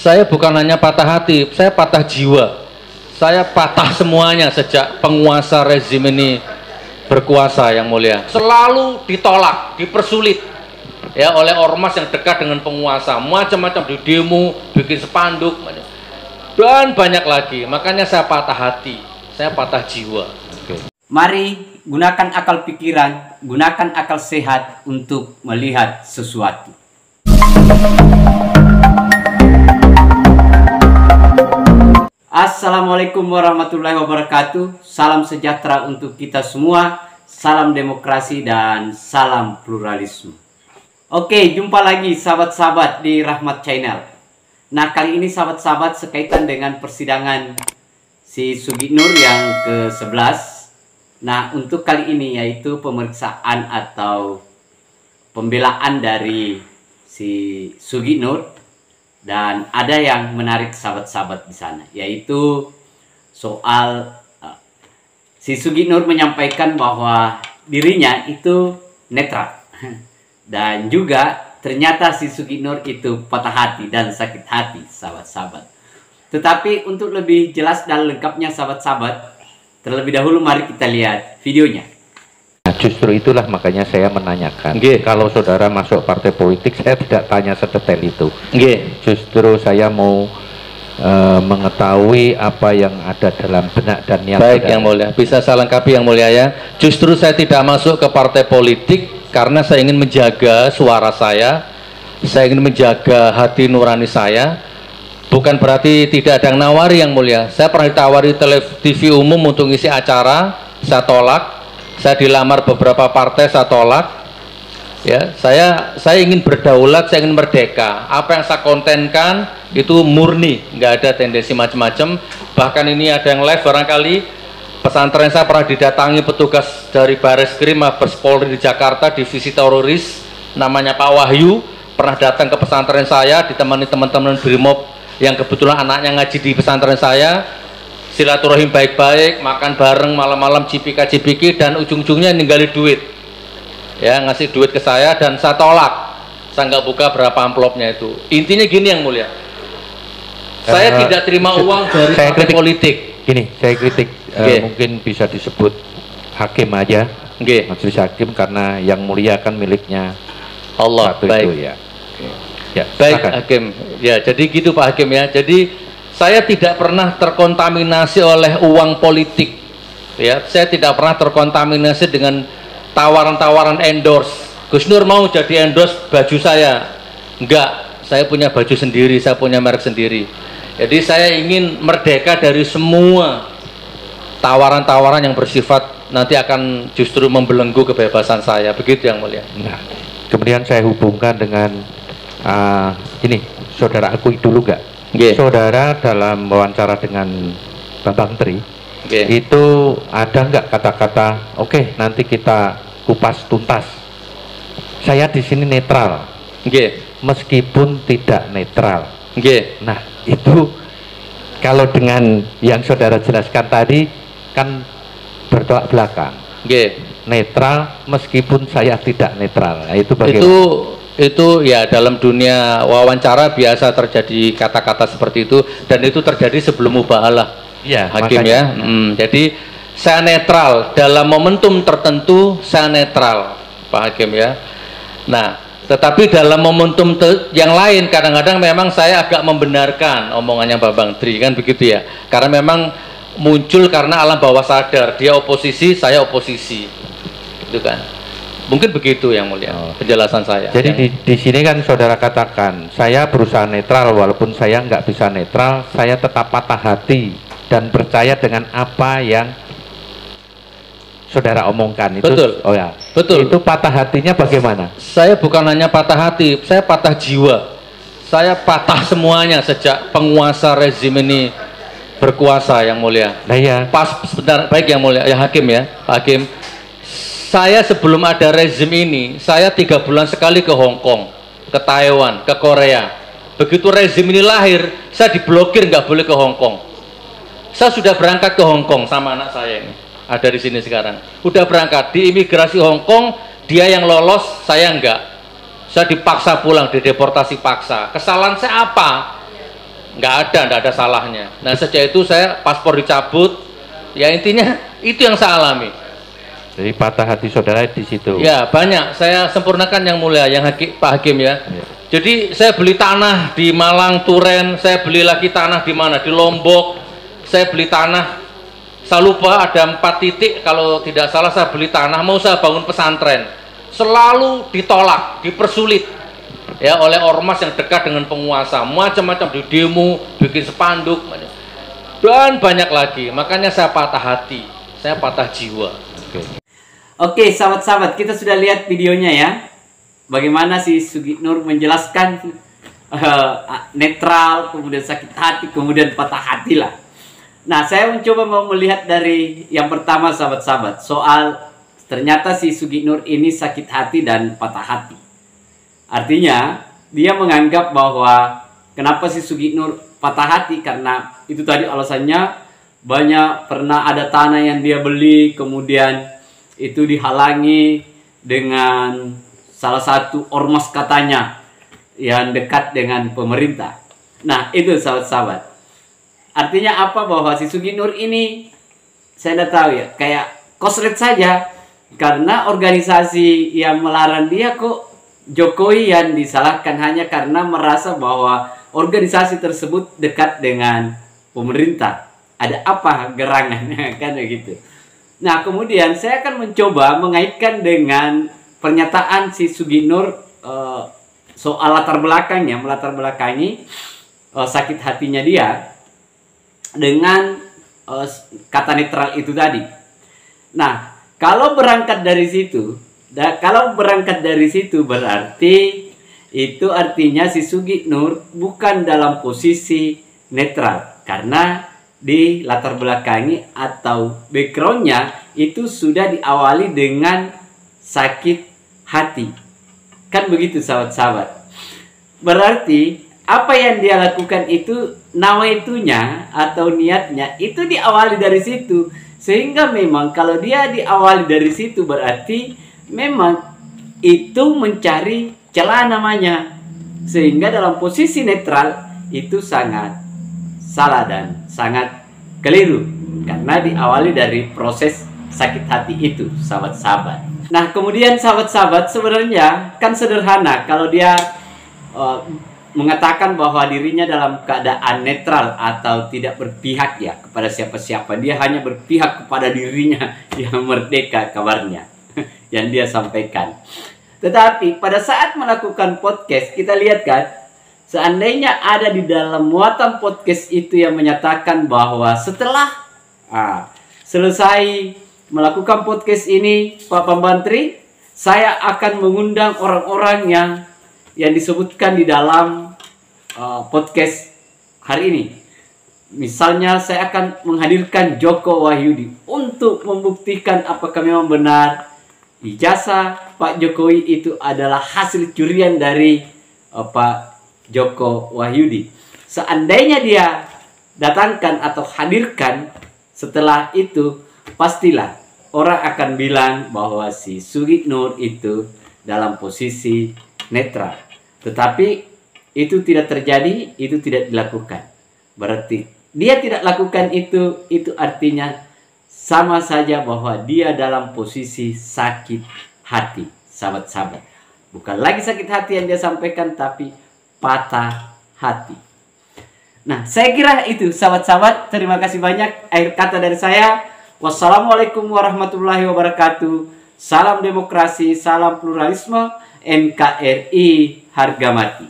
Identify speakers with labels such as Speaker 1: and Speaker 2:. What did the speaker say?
Speaker 1: Saya bukan hanya patah hati, saya patah jiwa. Saya patah semuanya sejak penguasa rezim ini berkuasa, Yang Mulia. Selalu ditolak, dipersulit ya oleh ormas yang dekat dengan penguasa, macam-macam, di demo, bikin spanduk, dan banyak lagi. Makanya saya patah hati, saya patah jiwa.
Speaker 2: Mari gunakan akal pikiran, gunakan akal sehat untuk melihat sesuatu. Assalamualaikum warahmatullahi wabarakatuh. Salam sejahtera untuk kita semua. Salam demokrasi dan salam pluralisme. Oke, jumpa lagi sahabat-sahabat di Rahmat Channel. Nah, kali ini sahabat-sahabat sekaitan dengan persidangan si Suginur yang ke-11. Nah, untuk kali ini yaitu pemeriksaan atau pembelaan dari si Suginur. Dan ada yang menarik sahabat-sahabat di sana, yaitu soal si Suginur menyampaikan bahwa dirinya itu netral. Dan juga ternyata si Suginur itu patah hati dan sakit hati, sahabat-sahabat. Tetapi untuk lebih jelas dan lengkapnya sahabat-sahabat, terlebih dahulu mari kita lihat videonya.
Speaker 3: Nah, justru itulah makanya saya menanyakan. Kalau saudara masuk partai politik, saya tidak tanya sedetail itu. Justru saya mau mengetahui apa yang ada dalam benak dan niat.
Speaker 1: Baik, Yang Mulia. Bisa saya lengkapi, Yang Mulia, ya. Justru saya tidak masuk ke partai politik karena saya ingin menjaga suara saya ingin menjaga hati nurani saya. Bukan berarti tidak ada yang nawari, Yang Mulia. Saya pernah ditawari TV umum untuk ngisi acara, saya tolak. Saya dilamar beberapa partai, saya tolak. Ya, saya ingin berdaulat, saya ingin merdeka. Apa yang saya kontenkan itu murni, nggak ada tendensi macam-macam. Bahkan ini ada yang live barangkali. Pesantren saya pernah didatangi petugas dari Bareskrim Mabes Polri di Jakarta, divisi teroris, namanya Pak Wahyu, pernah datang ke pesantren saya, ditemani teman-teman Brimob yang kebetulan anaknya ngaji di pesantren saya. Silaturahim baik-baik, makan bareng malam-malam, cipika-cipiki, dan ujung-ujungnya ninggalin duit ya, ngasih duit ke saya dan saya tolak. Saya nggak buka berapa amplopnya itu. Intinya gini, Yang Mulia, saya tidak terima uang dari partai politik.
Speaker 3: Gini, saya kritik mungkin bisa disebut hakim aja, majelis hakim, karena Yang Mulia kan miliknya
Speaker 1: Allah. Baik
Speaker 3: itu, ya. Ya,
Speaker 1: baik Hakim ya. Jadi gitu Pak Hakim ya. Jadi saya tidak pernah terkontaminasi oleh uang politik ya. Saya tidak pernah terkontaminasi dengan tawaran-tawaran endorse. Gus Nur mau jadi endorse baju saya, enggak. Saya punya baju sendiri, saya punya merek sendiri. Jadi saya ingin merdeka dari semua tawaran-tawaran yang bersifat nanti akan justru membelenggu kebebasan saya. Begitu, Yang Mulia.
Speaker 3: Nah, kemudian saya hubungkan dengan ini, saudara akui dulu gak? Saudara dalam wawancara dengan Bambang Tri, itu ada nggak kata-kata oke, nanti kita kupas tuntas, saya di sini netral, meskipun tidak netral. Nah, itu kalau dengan yang saudara jelaskan tadi kan bertolak belakang. Netral meskipun saya tidak netral. Nah, itu bagaimana?
Speaker 1: Itu ya, dalam dunia wawancara biasa terjadi kata-kata seperti itu, dan itu terjadi sebelum mubahalah ya, Hakim ya. Jadi saya netral dalam momentum tertentu, saya netral Pak Hakim ya. Nah, tetapi dalam momentum yang lain kadang-kadang memang saya agak membenarkan omongannya Bambang Tri, kan begitu ya, karena memang muncul karena alam bawah sadar, dia oposisi, saya oposisi, itu kan. Mungkin begitu, Yang Mulia, penjelasan saya.
Speaker 3: Jadi di sini kan saudara katakan, saya berusaha netral, walaupun saya nggak bisa netral, saya tetap patah hati dan percaya dengan apa yang saudara omongkan. Itu,
Speaker 1: betul.
Speaker 3: Oh ya,
Speaker 1: betul.
Speaker 3: Itu patah hatinya bagaimana?
Speaker 1: Saya bukan hanya patah hati, saya patah jiwa. Saya patah semuanya sejak penguasa rezim ini berkuasa, Yang Mulia.
Speaker 3: Nah, ya.
Speaker 1: Pas sebentar, baik Yang Mulia, ya Hakim ya, Pak Hakim. Saya sebelum ada rezim ini, saya 3 bulan sekali ke Hong Kong, ke Taiwan, ke Korea. Begitu rezim ini lahir, saya diblokir, nggak boleh ke Hong Kong. Saya sudah berangkat ke Hong Kong sama anak saya ini, ada di sini sekarang. Udah berangkat di imigrasi Hong Kong, dia yang lolos, saya enggak. Saya dipaksa pulang, dideportasi paksa. Kesalahan saya apa? nggak ada salahnya. Nah sejak itu saya paspor dicabut, ya intinya itu yang saya alami.
Speaker 3: Jadi patah hati saudara di situ.
Speaker 1: Ya banyak, saya sempurnakan yang mulia, yang Pak Hakim ya. Jadi saya beli tanah di Malang, Turen, saya beli lagi tanah di mana? Di Lombok, saya beli tanah. Saya lupa ada 4 titik kalau tidak salah saya beli tanah mau saya bangun pesantren, selalu ditolak, dipersulit ya oleh ormas yang dekat dengan penguasa, macam-macam, di demo, bikin spanduk dan banyak lagi. Makanya saya patah hati, saya patah jiwa.
Speaker 2: Oke, sahabat-sahabat, kita sudah lihat videonya ya, bagaimana si Sugiknur menjelaskan netral, kemudian sakit hati, kemudian patah hati lah. Nah, saya mencoba mau melihat dari yang pertama, sahabat-sahabat, soal ternyata si Sugiknur ini sakit hati dan patah hati. Artinya, dia menganggap bahwa kenapa si Sugiknur patah hati, karena itu tadi alasannya banyak pernah ada tanah yang dia beli, kemudian itu dihalangi dengan salah satu ormas katanya yang dekat dengan pemerintah. Nah, itu sahabat-sahabat. Artinya apa? Bahwa si Sugiknur ini, saya tidak tahu ya, kayak koslet saja. Karena organisasi yang melarang dia kok Jokowi yang disalahkan hanya karena merasa bahwa organisasi tersebut dekat dengan pemerintah. Ada apa gerangannya kan begitu. Nah kemudian saya akan mencoba mengaitkan dengan pernyataan si Sugiknur soal latar belakangnya, melatar belakangi sakit hatinya dia dengan kata netral itu tadi. Nah, kalau berangkat dari situ, berarti itu artinya si Sugiknur bukan dalam posisi netral, karena di latar belakangi atau backgroundnya itu sudah diawali dengan sakit hati. Kan begitu sahabat-sahabat. Berarti apa yang dia lakukan itu nawaitunya atau niatnya itu diawali dari situ. Sehingga memang kalau dia diawali dari situ berarti memang itu mencari celah namanya. Sehingga dalam posisi netral itu sangat salah dan sangat keliru. Karena diawali dari proses sakit hati itu sahabat-sahabat. Nah kemudian sahabat-sahabat sebenarnya kan sederhana kalau dia mengatakan bahwa dirinya dalam keadaan netral atau tidak berpihak ya kepada siapa-siapa. Dia hanya berpihak kepada dirinya yang merdeka kabarnya yang dia sampaikan. Tetapi pada saat melakukan podcast kita lihat kan, seandainya ada di dalam muatan podcast itu yang menyatakan bahwa setelah selesai melakukan podcast ini Pak Pembantri, saya akan mengundang orang-orang yang disebutkan di dalam podcast hari ini. Misalnya saya akan menghadirkan Joko Wahyudi untuk membuktikan apakah memang benar ijazah Pak Jokowi itu adalah hasil curian dari Pak Joko Wahyudi. Seandainya dia datangkan atau hadirkan, setelah itu pastilah orang akan bilang bahwa si Sugiknur itu dalam posisi netral. Tetapi itu tidak terjadi, itu tidak dilakukan. Berarti dia tidak lakukan itu artinya sama saja bahwa dia dalam posisi sakit hati, sahabat-sahabat. Bukan lagi sakit hati yang dia sampaikan, tapi patah hati. Nah, saya kira itu sahabat-sahabat. Terima kasih banyak. Akhir kata dari saya. Wassalamualaikum warahmatullahi wabarakatuh. Salam demokrasi, salam pluralisme. NKRI harga mati.